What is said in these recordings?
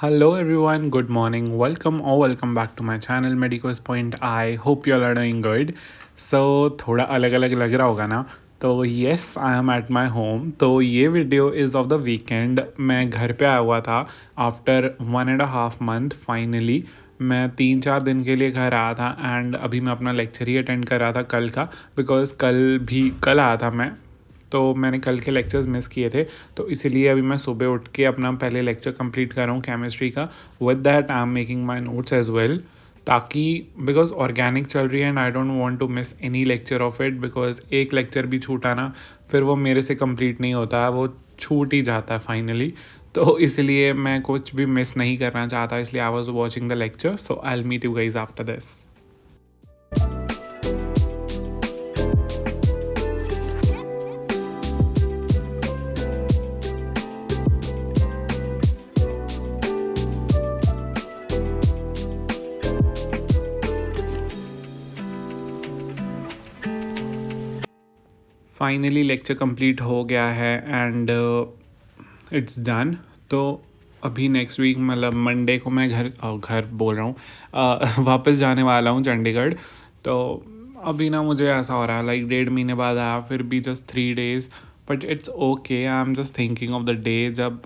Hello everyone, good morning, welcome back to my channel Medicos Point. I hope you all are doing good. So थोड़ा अलग अलग लग रहा होगा ना, तो yes I am at my home. तो ये video is of the weekend. मैं घर पे आया हुआ था आफ्टर 1.5 month. फाइनली मैं 3-4 दिन के लिए घर आया था एंड अभी मैं अपना लेक्चर ही अटेंड कर रहा था कल का, बिकॉज़ कल आया था मैं, तो मैंने कल के लेक्चर्स मिस किए थे, तो इसीलिए अभी मैं सुबह उठ के अपना पहले लेक्चर कंप्लीट कर रहा हूँ केमिस्ट्री का. With that I am making my notes as well, ताकि बिकॉज ऑर्गेनिक चल रही है and I don't want to miss any lecture of it, because एक लेक्चर भी छूटा ना फिर वो मेरे से कंप्लीट नहीं होता है, वो छूट ही जाता है फाइनली. तो इसलिए मैं कुछ भी मिस नहीं करना चाहता, इसलिए I was watching the lecture. So I will meet you guys after this. Finally lecture complete हो गया है एंड इट्स डन. तो अभी नेक्स्ट वीक मतलब मंडे को मैं घर बोल रहा हूँ वापस जाने वाला हूँ चंडीगढ़. तो अभी ना मुझे ऐसा हो रहा है लाइक 1.5 महीने बाद आया, फिर भी just 3 days. But it's okay, I am just thinking of the day जब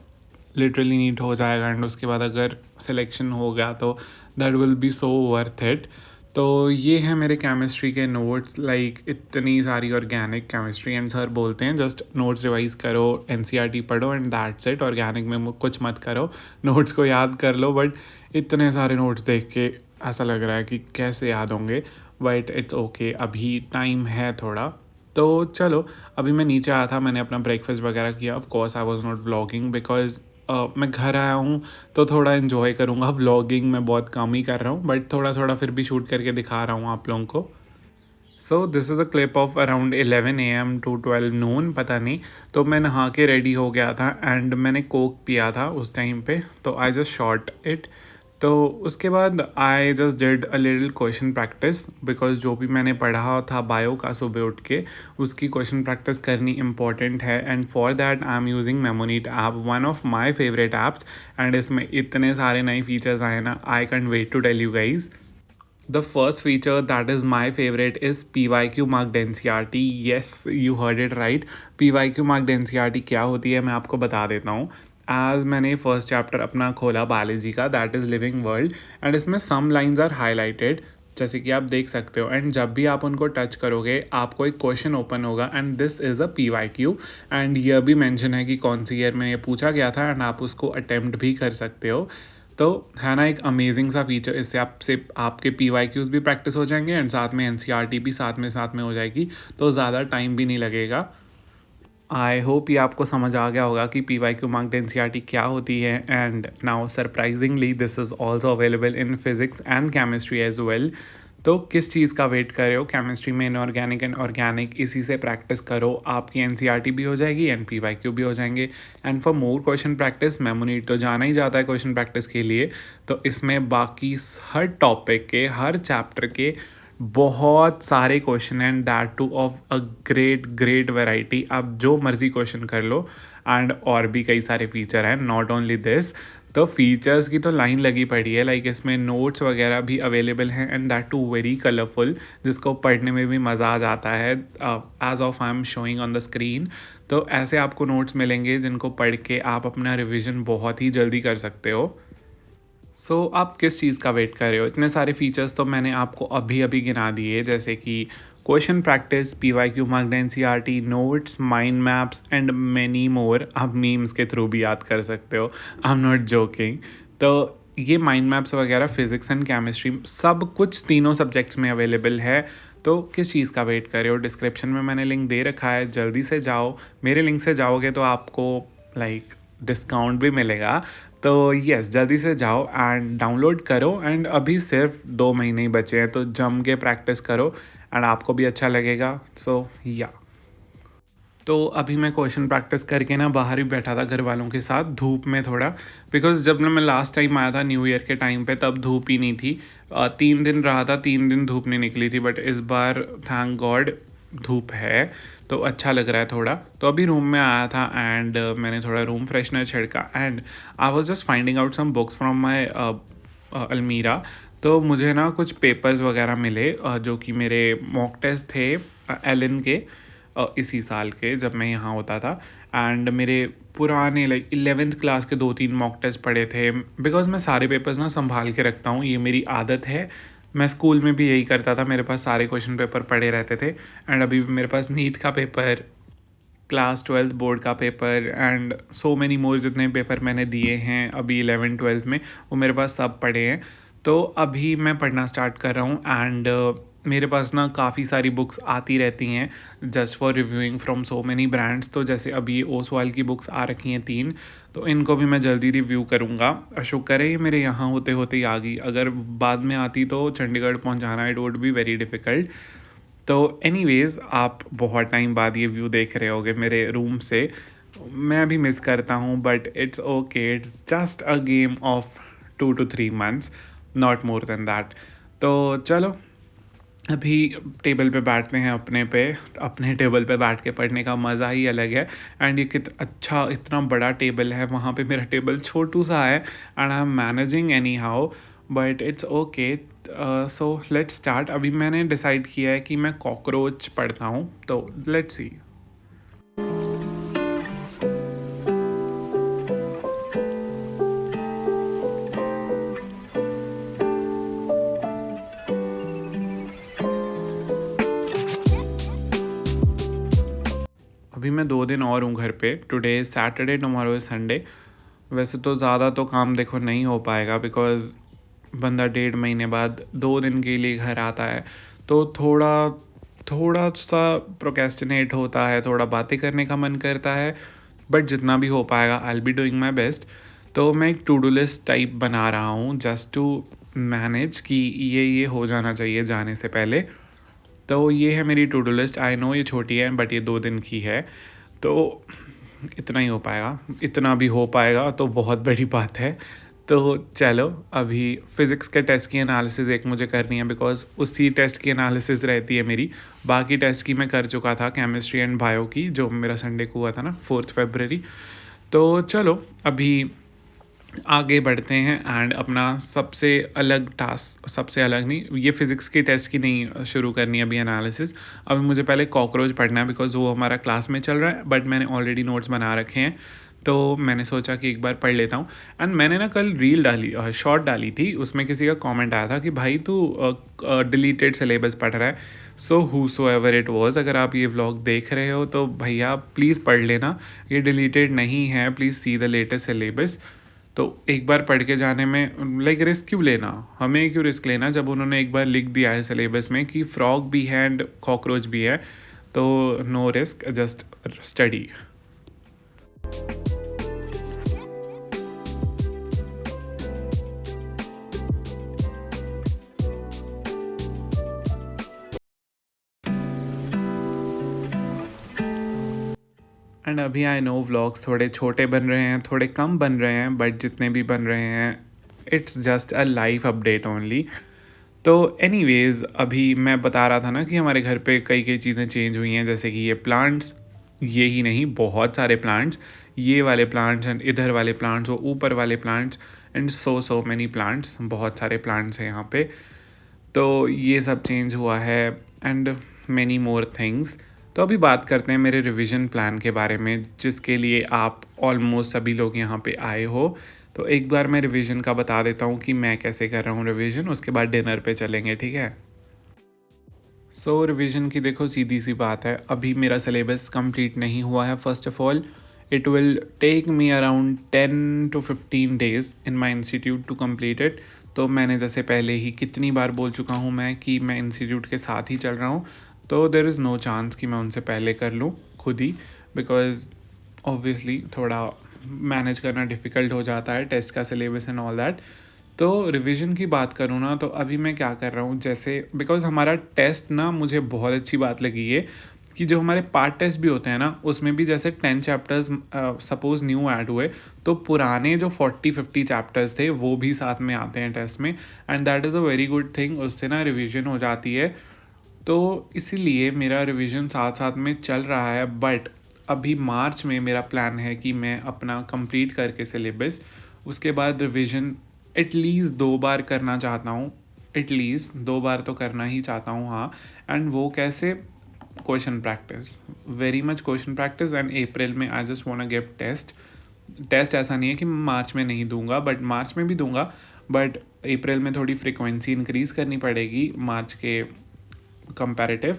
लिटरली नीट हो जाएगा एंड उसके बाद अगर सिलेक्शन हो गया तो that will be so worth it. तो ये है मेरे केमिस्ट्री के नोट्स, लाइक इतनी सारी ऑर्गेनिक केमिस्ट्री, एंड सर बोलते हैं जस्ट नोट्स रिवाइज करो, एनसीईआरटी पढ़ो एंड दैट्स इट. ऑर्गेनिक में कुछ मत करो, नोट्स को याद कर लो. बट इतने सारे नोट्स देख के ऐसा लग रहा है कि कैसे याद होंगे. बट इट्स ओके, अभी टाइम है थोड़ा. तो चलो, अभी मैं नीचे आया था, मैंने अपना ब्रेकफास्ट वगैरह किया. Of course I was not vlogging because मैं घर आया हूँ तो थोड़ा इन्जॉय करूँगा. व्लॉगिंग मैं बहुत कम ही कर रहा हूँ, बट थोड़ा थोड़ा फिर भी शूट करके दिखा रहा हूँ आप लोगों को. So this is a clip of around 11 AM to 12 noon, पता नहीं. तो मैं नहा के रेडी हो गया था एंड मैंने कोक पिया था उस टाइम पे, तो आई जस्ट शॉट इट. तो उसके बाद I just did a little question practice, because जो भी मैंने पढ़ा था बायो का सुबह उठ के, उसकी क्वेश्चन प्रैक्टिस करनी इम्पॉर्टेंट है. And for that I am using Memonite app, one of my favourite apps. And इसमें इतने सारे नए फीचर्स आए ना, I can't wait to tell you guys. The first feature that is my favorite is PYQ marked NCERT. Yes, you heard it right. PYQ marked NCERT क्या होती है मैं आपको बता देता हूँ. आज मैंने फर्स्ट चैप्टर अपना खोला बायोलॉजी का, that is living world, and इसमें सम लाइंस आर हाईलाइटेड जैसे कि आप देख सकते हो. एंड जब भी आप उनको टच करोगे आपको एक क्वेश्चन ओपन होगा and this is a PYQ. And यह भी मेंशन है कि कौन सी ईयर में ये पूछा गया था एंड आप उसको अटेम्प्ट भी कर सकते हो. तो है ना एक अमेजिंग सा फीचर. इससे आपके PYQs भी प्रैक्टिस हो जाएंगे एंड साथ में NCERT भी साथ में हो जाएगी, तो ज़्यादा टाइम भी नहीं लगेगा. आई होप ये आपको समझ आ गया होगा कि PYQ मार्क्ड NCERT क्या होती है. And now surprisingly this is also available in physics and chemistry as well. तो किस चीज़ का वेट कर रहे हो? केमिस्ट्री में इनऑर्गेनिक एंड ऑर्गेनिक, इसी से प्रैक्टिस करो, आपकी NCERT भी हो जाएगी एंड PYQ भी हो जाएंगे. And for more question practice, Memonit तो जाना ही जाता है क्वेश्चन प्रैक्टिस के लिए, तो इसमें बाकी हर टॉपिक के, हर चैप्टर के बहुत सारे question and that two of a great great variety. आप जो मर्जी क्वेश्चन कर लो. एंड और भी कई सारे फीचर हैं, नॉट ओनली दिस. तो फीचर्स की तो लाइन लगी पड़ी है, लाइक इसमें नोट्स वगैरह भी अवेलेबल हैं and that too very colourful, जिसको पढ़ने में भी मज़ा आ जाता है. As of I am showing on the screen. तो ऐसे आपको नोट्स मिलेंगे जिनको पढ़ के आप अपना रिविज़न बहुत ही जल्दी कर सकते हो. सो आप किस चीज़ का वेट कर रहे हो? इतने सारे फीचर्स तो मैंने आपको अभी अभी गिना दिए, जैसे कि question practice, PYQ marked NCERT, notes, mind maps and many more. आप मीम्स के थ्रू भी याद कर सकते हो, आई एम नॉट जोकिंग. तो ये माइंड मैप्स वगैरह फिजिक्स एंड केमिस्ट्री सब कुछ तीनों सब्जेक्ट्स में अवेलेबल है. तो किस चीज़ का वेट कर रहे हो? डिस्क्रिप्शन में मैंने लिंक दे रखा है, जल्दी से जाओ. मेरे लिंक से जाओगे तो आपको लाइक डिस्काउंट भी मिलेगा. तो यस, जल्दी से जाओ एंड डाउनलोड करो. एंड अभी सिर्फ 2 महीने ही बचे हैं, तो जम के प्रैक्टिस करो एंड आपको भी अच्छा लगेगा. सो या तो अभी मैं क्वेश्चन प्रैक्टिस करके ना बाहर ही बैठा था घर वालों के साथ, धूप में थोड़ा, बिकॉज जब मैं लास्ट टाइम आया था न्यू ईयर के टाइम पे, तब धूप ही नहीं थी. 3 दिन रहा था, 3 दिन धूप नहीं निकली थी. बट इस बार थैंक गॉड धूप है तो अच्छा लग रहा है थोड़ा। तो अभी रूम में आया था एंड मैंने थोड़ा रूम फ्रेशनर छिड़का and I was just finding out some books from my अलमीरा। तो मुझे ना कुछ पेपर्स वगैरह मिले जो कि मेरे मॉक टेस्ट थे एलन के इसी साल के जब मैं यहाँ होता था। एंड मेरे पुराने लाइक 11th क्लास के 2-3 मॉक टेस्ट पढ़े थे, बिकॉज मैं सारे पेपर्स ना संभाल के रखता हूँ, ये मेरी आदत है। मैं स्कूल में भी यही करता था, मेरे पास सारे क्वेश्चन पेपर पड़े रहते थे। एंड अभी भी मेरे पास नीट का पेपर, क्लास 12th बोर्ड का paper and so many more जितने पेपर मैंने दिए हैं अभी 11th-12th में, वो मेरे पास सब पढ़े हैं। तो अभी मैं पढ़ना स्टार्ट कर रहा हूँ एंड मेरे पास ना काफ़ी सारी बुक्स आती रहती हैं just for reviewing from so many brands. तो जैसे अभी ओसवाल की बुक्स आ रखी हैं 3, तो इनको भी मैं जल्दी रिव्यू करूँगा। शुक्र है ये मेरे यहाँ होते होते ही आ गई, अगर बाद में आती तो चंडीगढ़ पहुँचाना it would be very difficult. तो एनीवेज़ आप बहुत टाइम बाद ये व्यू देख रहे होगे मेरे रूम से। मैं भी मिस करता हूँ but it's okay, it's just a game of 2 to 3 months, not more than that. तो चलो अभी टेबल पे बैठते हैं, अपने टेबल पे बैठ के पढ़ने का मज़ा ही अलग है। एंड ये अच्छा इतना बड़ा टेबल है, वहाँ पे मेरा टेबल छोटू सा है and I am managing any how, but it's okay. So let's start. अभी मैंने डिसाइड किया है कि मैं कॉकरोच पढ़ता हूँ, तो लेट्स सी। अभी मैं 2 दिन और हूँ घर पे, today is Saturday, tomorrow is Sunday. वैसे तो ज़्यादा तो काम देखो नहीं हो पाएगा, बिकॉज़ बंदा 1.5 महीने बाद 2 दिन के लिए घर आता है, तो थोड़ा सा प्रोक्रेस्टिनेट होता है, थोड़ा बातें करने का मन करता है। बट जितना भी हो पाएगा I will be doing my best. तो मैं एक टू डू लिस्ट टाइप बना रहा हूँ जस्ट टू मैनेज कि ये हो जाना चाहिए जाने से पहले। तो ये है मेरी to do list. I know ये छोटी है बट ये 2 दिन की है, तो इतना ही हो पाएगा। इतना भी हो पाएगा तो बहुत बड़ी बात है। तो चलो अभी फ़िज़िक्स के टेस्ट की एनालिसिस एक मुझे करनी है, बिकॉज़ उसी टेस्ट की एनालिसिस रहती है मेरी। बाकी टेस्ट की मैं कर चुका था, केमिस्ट्री एंड बायो की, जो मेरा संडे को हुआ था ना 4 फरवरी। तो चलो अभी आगे बढ़ते हैं एंड अपना सबसे अलग टास्क, सबसे अलग नहीं, ये फ़िज़िक्स की टेस्ट की नहीं शुरू करनी है अभी एनालिसिस। अभी मुझे पहले कॉकरोच पढ़ना है, बिकॉज़ वो हमारा क्लास में चल रहा है, बट मैंने ऑलरेडी नोट्स बना रखे हैं। तो मैंने सोचा कि एक बार पढ़ लेता हूँ। एंड मैंने ना कल रील डाली, शॉर्ट डाली थी, उसमें किसी का कमेंट आया था कि भाई तू डिलीटेड सिलेबस पढ़ रहा है। So who ever it was, अगर आप ये व्लॉग देख रहे हो तो भैया प्लीज़ पढ़ लेना, ये डिलीटेड नहीं है, please see the latest syllabus. तो एक बार पढ़ के जाने में लाइक रिस्क क्यों लेना, हमें क्यों रिस्क लेना, जब उन्होंने एक बार लिख दिया है सिलेबस में कि फ्रॉग भी है एंड कॉकरोच भी है, तो no risk, just study. And अभी आई नो व्लॉग्स थोड़े छोटे बन रहे हैं, थोड़े कम बन रहे हैं, बट जितने भी बन रहे हैं it's just a life update only. तो एनीवेज़ अभी मैं बता रहा था ना कि हमारे घर पे कई कई चीज़ें चेंज हुई हैं, जैसे कि ये प्लांट्स, ये ही नहीं बहुत सारे प्लांट्स, ये वाले प्लांट्स एंड इधर वाले प्लांट्स, वो ऊपर वाले plants and so many plants, बहुत सारे प्लांट्स हैं यहाँ पे। तो ये सब चेंज हुआ है एंड मैनी मोर थिंग्स। तो अभी बात करते हैं मेरे रिवीजन प्लान के बारे में, जिसके लिए आप ऑलमोस्ट सभी लोग यहाँ पे आए हो। तो एक बार मैं रिवीजन का बता देता हूँ कि मैं कैसे कर रहा हूँ रिवीजन, उसके बाद डिनर पे चलेंगे, ठीक है। सो रिवीजन की देखो सीधी सी बात है, अभी मेरा सिलेबस कंप्लीट नहीं हुआ है। First of all it will take me around 10 to 15 days इन my institute to complete it. तो मैंने जैसे पहले ही कितनी बार बोल चुका हूँ मैं कि मैं इंस्टीट्यूट के साथ ही चल रहा हूँ, तो देर इज़ नो चांस कि मैं उनसे पहले कर लूँ खुद ही, बिकॉज ऑब्वियसली थोड़ा मैनेज करना डिफ़िकल्ट हो जाता है टेस्ट का सिलेबस एंड ऑल दैट। तो रिवीजन की बात करूँ ना, तो अभी मैं क्या कर रहा हूँ, जैसे बिकॉज़ हमारा टेस्ट ना, मुझे बहुत अच्छी बात लगी है कि जो हमारे पार्ट टेस्ट भी होते हैं ना, उसमें भी जैसे 10 चैप्टर्स सपोज़ न्यू ऐड हुए, तो पुराने जो 40-50 चैप्टर्स थे वो भी साथ में आते हैं टेस्ट में। And that is a very good thing, उससे ना रिवीजन हो जाती है। तो इसीलिए मेरा रिवीजन साथ साथ में चल रहा है। बट अभी मार्च में मेरा प्लान है कि मैं अपना कंप्लीट करके सिलेबस उसके बाद रिवीजन एटलीस्ट 2 बार करना चाहता हूँ। एटलीस्ट 2 बार तो करना ही चाहता हूँ, हाँ। एंड वो कैसे? Question practice, very much question practice. And April में I just want give test. Test ऐसा नहीं है कि मार्च में नहीं दूंगा, बट मार्च में भी दूंगा। बट अप्रैल में थोड़ी फ्रिक्वेंसी इंक्रीज़ करनी पड़ेगी मार्च के कंपैरेटिव,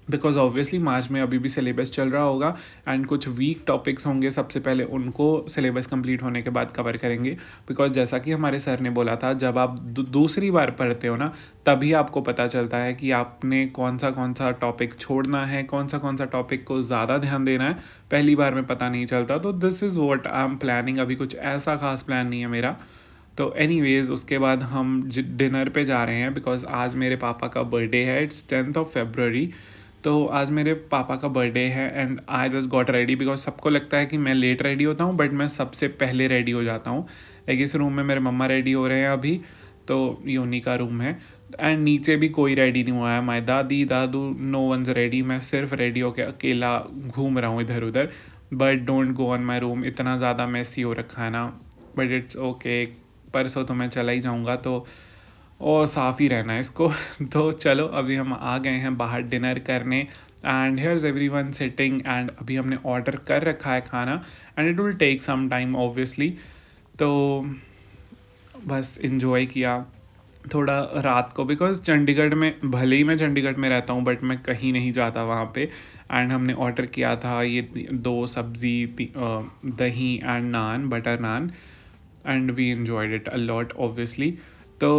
बिकॉज ऑब्वियसली मार्च में अभी भी सिलेबस चल रहा होगा एंड कुछ वीक टॉपिक्स होंगे, सबसे पहले उनको सिलेबस कंप्लीट होने के बाद कवर करेंगे। बिकॉज जैसा कि हमारे सर ने बोला था, जब आप दूसरी बार पढ़ते हो ना, तभी आपको पता चलता है कि आपने कौन सा टॉपिक छोड़ना है, कौन सा टॉपिक को ज़्यादा ध्यान देना है। पहली बार में पता नहीं चलता। तो this is what I am planning. अभी कुछ ऐसा खास प्लान नहीं है मेरा। तो एनीवेज उसके बाद हम डिनर पे जा रहे हैं, बिकॉज आज मेरे पापा का बर्थडे है। It's 10th February। तो आज मेरे पापा का बर्थडे है and I just got ready, because सबको लगता है कि मैं लेट रेडी होता हूँ, बट मैं सबसे पहले रेडी हो जाता हूँ। लाइक इस रूम में मेरे मम्मा रेडी हो रहे हैं अभी, तो ये उन्हीं का रूम है। एंड नीचे भी कोई रेडी नहीं हुआ है, माई दादी दादू, नो वंस रेडी। मैं सिर्फ रेडी होकर अकेला घूम रहा हूँ इधर उधर। But don't go on my room, इतना ज़्यादा मैसी हो रखा है ना। बट इट्स ओके, परसों तो मैं चला ही जाऊँगा, तो और साफ़ ही रहना है इसको। तो चलो अभी हम आ गए हैं बाहर डिनर करने and here is every one sitting. And अभी हमने ऑर्डर कर रखा है खाना and it will take some time obviously. तो बस इन्जॉय किया थोड़ा रात को, बिकॉज चंडीगढ़ में, भले ही मैं चंडीगढ़ में रहता हूँ, बट मैं कहीं नहीं जाता वहाँ पे। एंड हमने ऑर्डर किया था ये 2 सब्ज़ी, दही and naan, butter naan. And we enjoyed it a lot obviously. So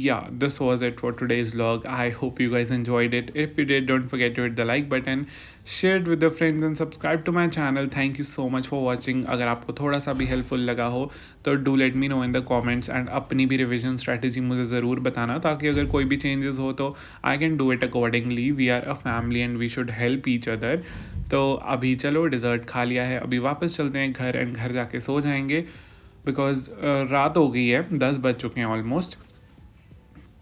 yeah, this was it for today's vlog. I hope you guys enjoyed it. If you did, don't forget to hit the like button, share it with your friends and subscribe to my channel. Thank you so much for watching. अगर आपको थोड़ा सा भी helpful लगा हो तो do let me know in the comments, and अपनी भी रिविजन स्ट्रैटेजी मुझे ज़रूर बताना, ताकि अगर कोई भी चेंजेस हो तो I can do it accordingly. We are a family and we should help each other. तो अभी चलो डिज़र्ट खा लिया है, अभी वापस चलते हैं घर एंड घर जाके सो जाएंगे, बिकॉज रात हो गई है, 10 बज चुके हैं ऑलमोस्ट।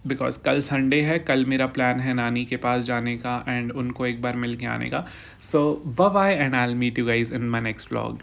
बिकॉज कल संडे है, कल मेरा प्लान है नानी के पास जाने का एंड उनको एक बार मिल के आने का। So bye bye and I will meet you guys in my next vlog.